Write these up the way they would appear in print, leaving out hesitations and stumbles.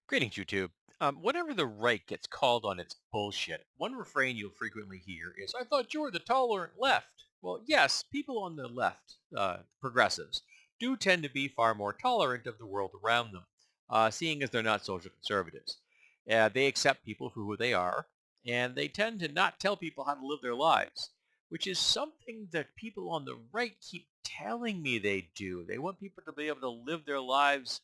Greetings, YouTube. Whenever the right gets called on its bullshit, one refrain you'll frequently hear is, I thought you were the tolerant left. Well, yes, people on the left, progressives, do tend to be far more tolerant of the world around them, seeing as they're not social conservatives. They accept people for who they are, and they tend to not tell people how to live their lives, which is something that people on the right keep telling me they do. They want people to be able to live their lives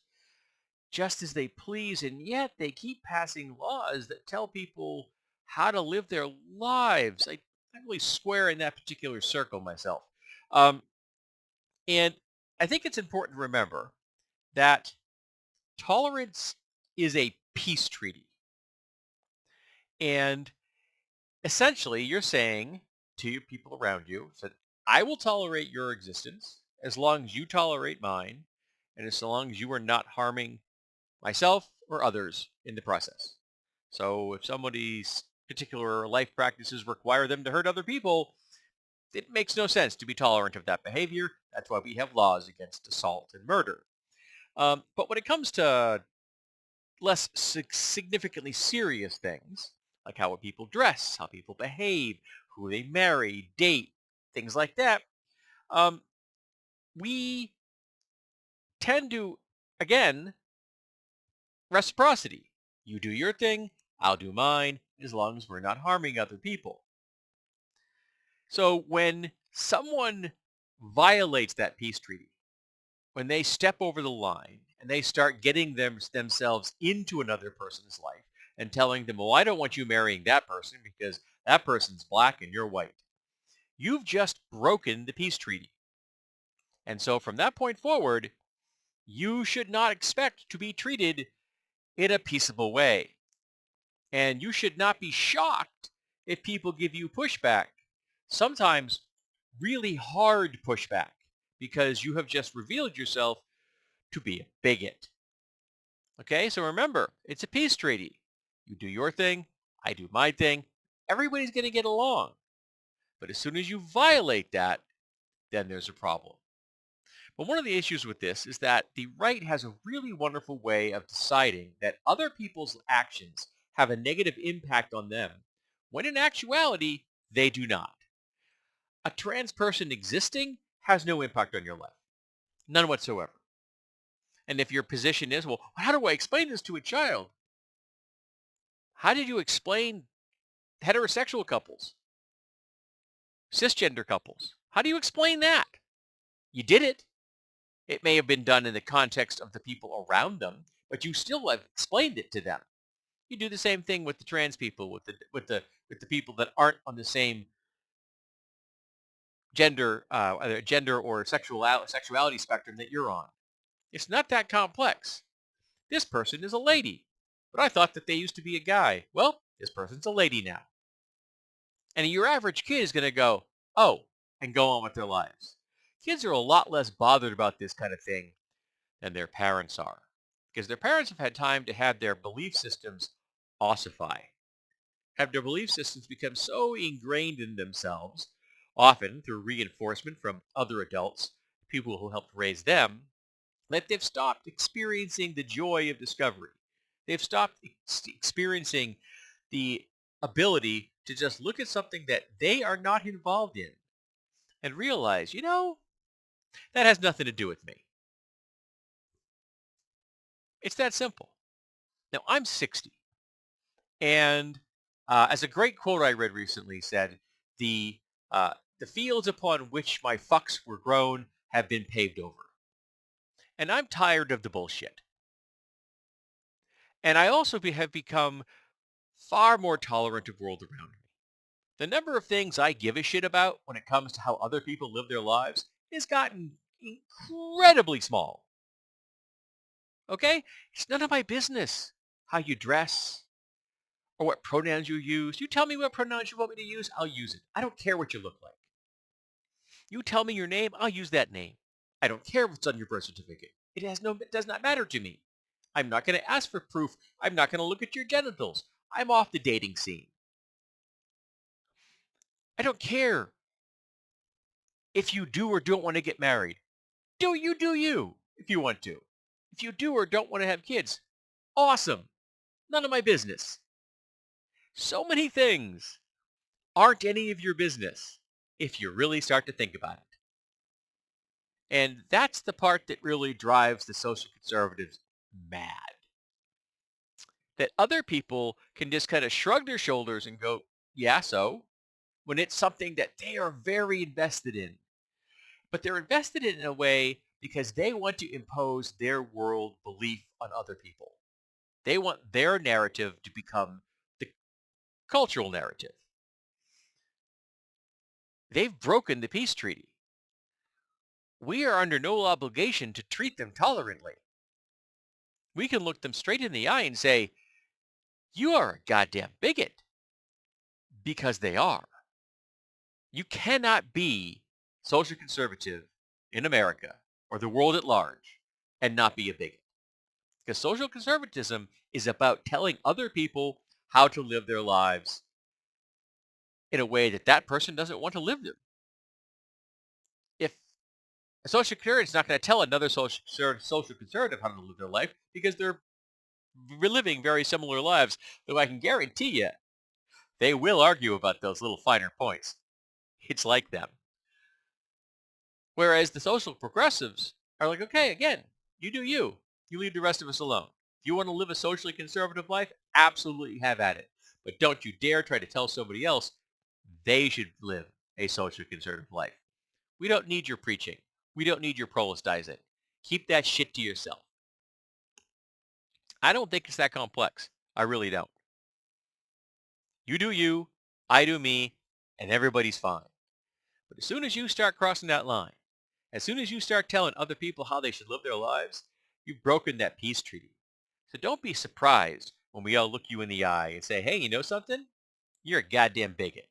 just as they please, and yet they keep passing laws that tell people how to live their lives. I really swear in that particular circle myself. Um, and I think it's important to remember that tolerance is a peace treaty. And essentially, you're saying to your people around you that I will tolerate your existence as long as you tolerate mine, and as long as you are not harming myself or others in the process. So if somebody's particular life practices require them to hurt other people, it makes no sense to be tolerant of that behavior. That's why we have laws against assault and murder. But when it comes to less significantly serious things, like how people dress, how people behave, who they marry, date, things like that, um, we tend to, again, reciprocity. You do your thing, I'll do mine, as long as we're not harming other people. So when someone violates that peace treaty, when they step over the line and they start getting themselves into another person's life and telling them, well, I don't want you marrying that person because that person's black and you're white, you've just broken the peace treaty. And so from that point forward, you should not expect to be treated in a peaceable way. And you should not be shocked if people give you pushback, sometimes really hard pushback, because you have just revealed yourself to be a bigot. Okay, so remember, it's a peace treaty. You do your thing, I do my thing. Everybody's going to get along. But as soon as you violate that, then there's a problem. But one of the issues with this is that the right has a really wonderful way of deciding that other people's actions have a negative impact on them, when in actuality, they do not. A trans person existing has no impact on your life. None whatsoever. And if your position is, well, how do I explain this to a child? How did you explain heterosexual couples, cisgender couples? How do you explain that? You did it. It may have been done in the context of the people around them, but you still have explained it to them. You do the same thing with the trans people, with the people that aren't on the same either gender or sexuality spectrum that you're on. It's not that complex. This person is a lady, but I thought that they used to be a guy. Well, this person's a lady now. And your average kid is going to go, oh, and go on with their lives. Kids are a lot less bothered about this kind of thing than their parents are, because their parents have had time to have their belief systems ossify, have their belief systems become so ingrained in themselves, often through reinforcement from other adults, people who helped raise them, that they've stopped experiencing the joy of discovery. They've stopped experiencing the ability to just look at something that they are not involved in and realize, that has nothing to do with me. It's that simple. Now, I'm 60, and as a great quote I read recently said, the, the fields upon which my fucks were grown have been paved over. And I'm tired of the bullshit. And I also have become far more tolerant of the world around me. The number of things I give a shit about when it comes to how other people live their lives has gotten incredibly small. Okay? It's none of my business how you dress or what pronouns you use. You tell me what pronouns you want me to use, I'll use it. I don't care what you look like. You tell me your name, I'll use that name. I don't care if it's on your birth certificate. It does not matter to me. I'm not going to ask for proof. I'm not going to look at your genitals. I'm off the dating scene. I don't care if you do or don't want to get married. Do you if you want to. If you do or don't want to have kids, awesome. None of my business. So many things aren't any of your business if you really start to think about it. And that's the part that really drives the social conservatives mad. That other people can just kind of shrug their shoulders and go, yeah, so, when it's something that they are very invested in. But they're invested in a way because they want to impose their world belief on other people. They want their narrative to become the cultural narrative. They've broken the peace treaty. We are under no obligation to treat them tolerantly. We can look them straight in the eye and say, you are a goddamn bigot, because they are. You cannot be social conservative in America or the world at large and not be a bigot. Because social conservatism is about telling other people how to live their lives in a way that that person doesn't want to live them. If a social conservative is not going to tell another social conservative how to live their life because they're living very similar lives, though I can guarantee you they will argue about those little finer points. It's like them. Whereas the social progressives are like, okay, again, you do you. You leave the rest of us alone. If you want to live a socially conservative life, absolutely have at it. But don't you dare try to tell somebody else they should live a socially conservative life. We don't need your preaching. We don't need your proselytizing. Keep that shit to yourself. I don't think it's that complex. I really don't. You do you, I do me, and everybody's fine. But as soon as you start crossing that line, as soon as you start telling other people how they should live their lives, you've broken that peace treaty. So don't be surprised when we all look you in the eye and say, hey, you know something? You're a goddamn bigot.